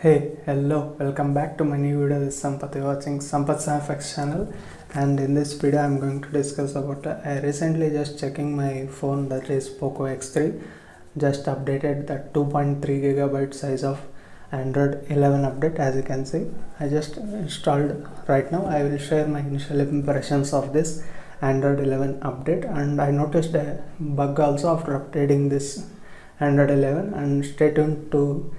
Hello, welcome back to my new video. This is Sampath. You're watching Sampath's FX channel, and in this video I'm going to discuss about I recently just checking my phone, that is Poco X3, just updated the 2.3 gigabyte size of Android 11 update. As you can see, I just installed right now. I will share my initial impressions of this Android 11 update, and I noticed a bug also after updating this Android 11, and stay tuned to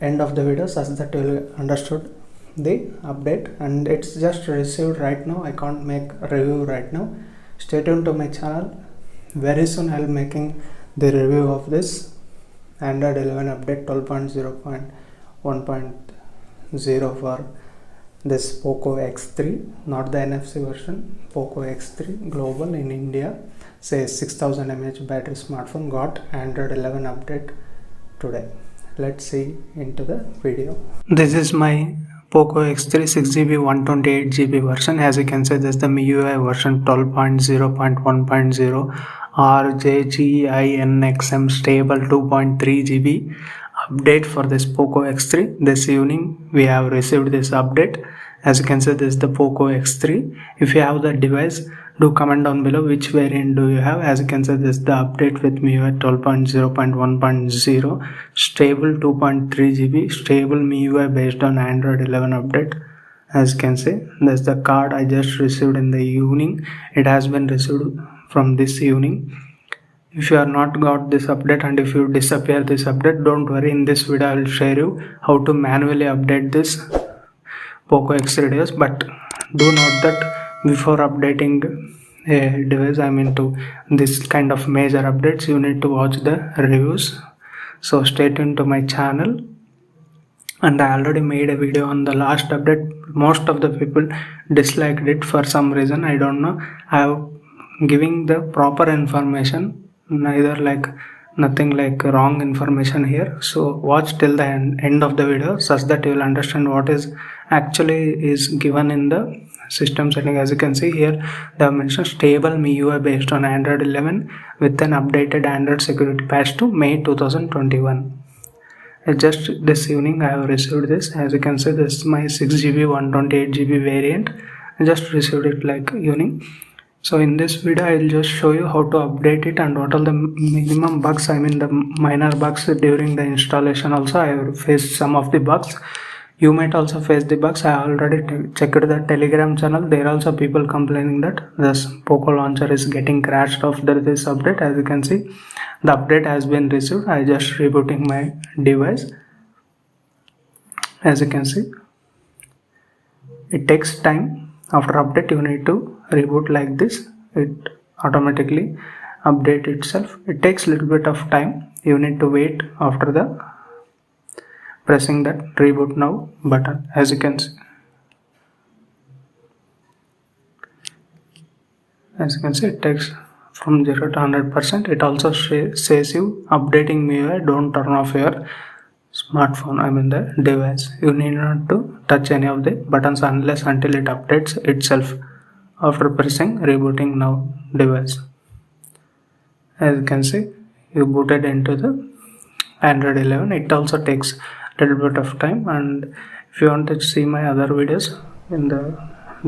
end of the video such that you will understood the update. And it's just received right now. I can't make a review right now. Stay tuned to my channel. Very soon I'll making the review of this Android 11 update 12.0.1.0 for this Poco X3, not the NFC version. Poco X3 global in India, says 6000 mAh battery smartphone got Android 11 update today. Let's see into the video. This is my Poco X3 6GB 128GB version. As you can see, this is the MIUI version 12.0.1.0 RJGINXM stable 2.3GB update for this Poco X3. This evening we have received this update. As you can see, this is the Poco X3. If you have the device, do comment down below which variant do you have. As you can see, this is the update with MIUI 12.0.1.0 stable 2.3GB stable MIUI based on Android 11 update. As you can see, this is the card I just received in the evening. It has been received from this evening. If you are not got this update and if you disappear this update, don't worry. In this video I will share you how to manually update this Poco X3 device. But do note that before updating a device, to this kind of major updates, you need to watch the reviews. So stay tuned to my channel. And I already made a video on the last update. Most of the people disliked it for some reason. I don't know. I have giving the proper information, neither nothing like wrong information here. So watch till the end of the video such that you will understand what is actually is given in the system setting. As you can see here, they have mentioned stable MIUI based on Android 11 with an updated Android security patch to May 2021. Just this evening I have received this. As you can see, this is my 6GB 128GB variant. I just received it like evening. So in this video I will just show you how to update it and what are the minimum bugs, the minor bugs during the installation. Also I have faced some of the bugs. You might also face the bugs. I already checked the Telegram channel. There are also people complaining that this Poco launcher is getting crashed after this update. As you can see, the update has been received. I just rebooting my device. As you can see, it takes time. After update you need to reboot like this. It automatically update itself. It takes a little bit of time. You need to wait after the pressing that reboot now button. As you can see, it takes from 0 to 100%. It also says you updating MIUI, don't turn off your smartphone, the device. You need not to touch any of the buttons unless until it updates itself after pressing rebooting now device. As you can see, you booted into the Android 11. It also takes a little bit of time, and if you want to see my other videos, in the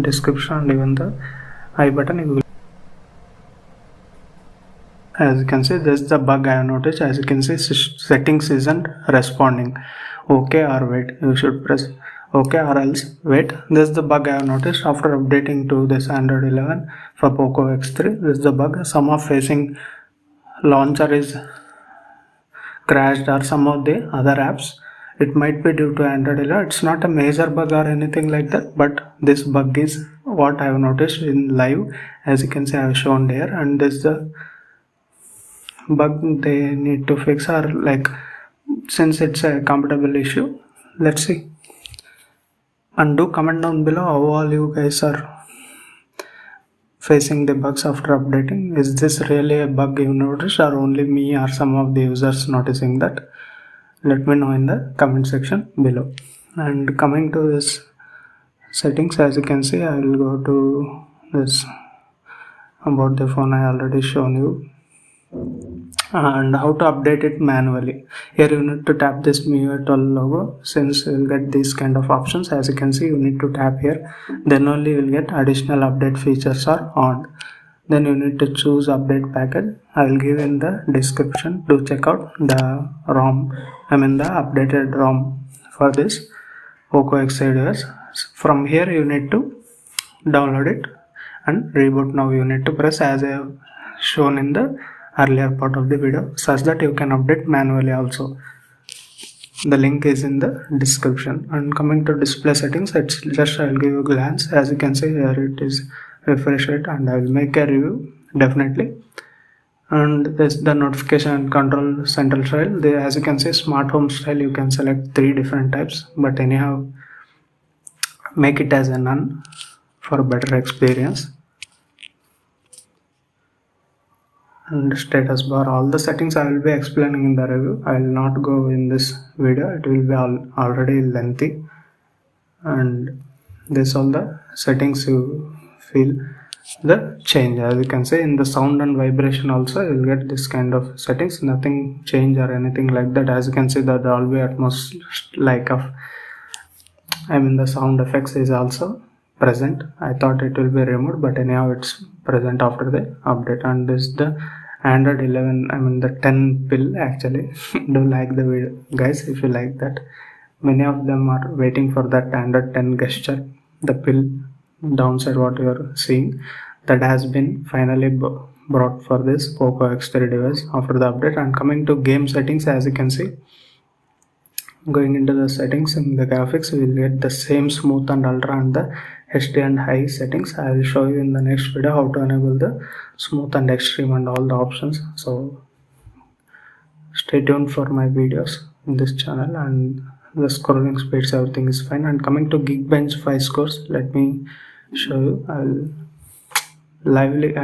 description and even the I button you will. As you can see, this is the bug I have noticed. As you can see, settings isn't responding. OK or wait. You should press OK or else wait. This is the bug I have noticed after updating to this Android 11 for Poco X3. This is the bug. Some of facing launcher is crashed or some of the other apps. It might be due to Android 11. It's not a major bug or anything like that, but this bug is what I have noticed in live. As you can see, I have shown here, and this is the bug they need to fix, or since it's a compatible issue. Let's see, and do comment down below how all you guys are facing the bugs after updating. Is this really a bug you noticed, or only me or some of the users noticing that? Let me know in the comment section below. And coming to this settings, as you can see, I will go to this about the phone I already shown you. and how to update it manually. Here you need to tap this MIUI 12 logo. Since you will get these kind of options, as you can see, you need to tap here, then only you will get additional update features are on. Then you need to choose update package. I will give in the description to check out the ROM, the updated ROM for this POCO X3 device. From here you need to download it and reboot. Now you need to press as I have shown in the earlier part of the video, such that you can update manually also. The link is in the description. And coming to display settings, it's just I'll give you a glance. As you can see here, it is refresh rate, and I will make a review definitely. And there's the notification and control central style. As you can see, smart home style, you can select 3 different types, but anyhow make it as a none for a better experience. And status bar, all the settings I will be explaining in the review. I will not go in this video, it will be already lengthy. And this all the settings you feel the change. As you can say, in the sound and vibration also you will get this kind of settings, nothing change or anything like that. As you can see, the Dolby Atmos the sound effects is also present. I thought it will be removed, but anyhow it's present after the update. And this is the Android 11, the 10 pill actually. Do like the video guys if you like that. Many of them are waiting for that Android 10 gesture, the pill downside what you are seeing, that has been finally brought for this POCO X3 device after the update. And coming to game settings, as you can see, going into the settings in the graphics, we will get the same smooth and ultra and the HD and high settings. I will show you in the next video how to enable the smooth and extreme and all the options. So stay tuned for my videos in this channel. And the scrolling speeds, everything is fine. And coming to Geekbench 5 scores, let me show you. I will lively,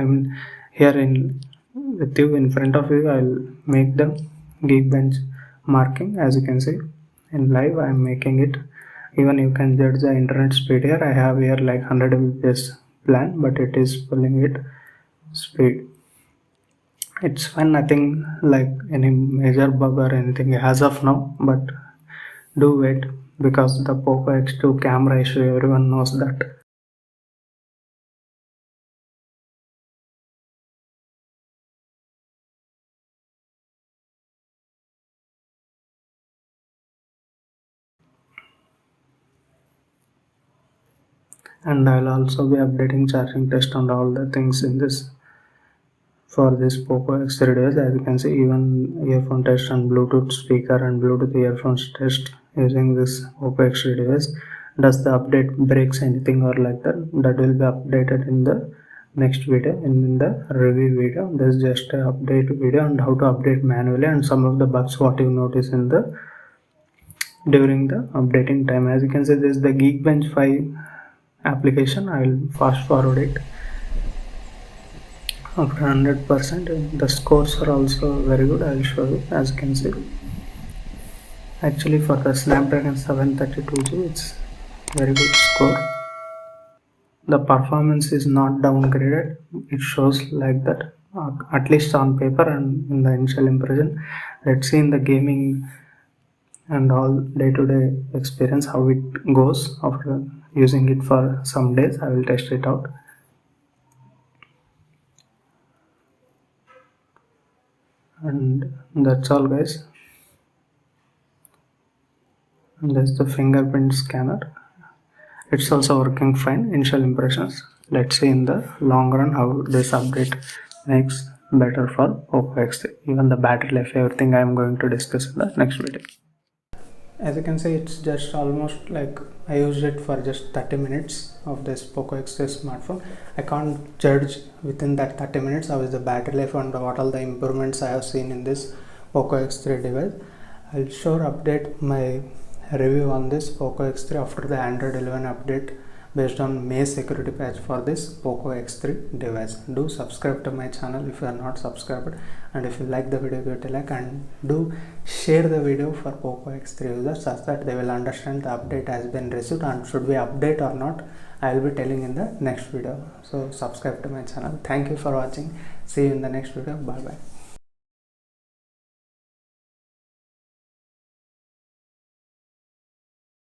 here in with you in front of you, I will make the Geekbench marking. As you can see in live, I am making it. Even you can judge the internet speed here. I have here like 100 Mbps plan, but it is pulling it speed. It's fine, nothing like any major bug or anything as of now, but do wait, because the POCO X2 camera issue, everyone knows that. And I'll also be updating charging test and all the things in this for this POCO X3 device. As you can see, even earphone test and Bluetooth speaker and Bluetooth earphones test using this POCO X3 device. Does the update breaks anything or like that? That will be updated in the next video, in the review video. This is just an update video and how to update manually, and some of the bugs what you notice in the during the updating time. As you can see, this is the Geekbench 5 application. I will fast forward it. After 100%, the scores are also very good. I will show you. As you can see, actually for the Snapdragon 732G, it's very good score. The performance is not downgraded, it shows like that, at least on paper and in the initial impression. Let's see in the gaming and all day-to-day experience how it goes after using it for some days. I will test it out. And that's all guys. And that's the fingerprint scanner. It's also working fine. Initial impressions. Let's see in the long run how this update makes better for POCO X3. Even the battery life, everything I am going to discuss in the next video. As you can see, it's just almost like I used it for just 30 minutes of this POCO X3 smartphone. I can't judge within that 30 minutes how is the battery life and what all the improvements I have seen in this POCO X3 device. I'll sure update my review on this POCO X3 after the Android 11 update based on May security patch for this POCO X3 device. Do subscribe to my channel if you are not subscribed, and if you like the video, give it a like, and do share the video for POCO X3 users such that they will understand the update has been received, and should we update or not, I will be telling in the next video. So subscribe to my channel. Thank you for watching. See you in the next video. Bye bye.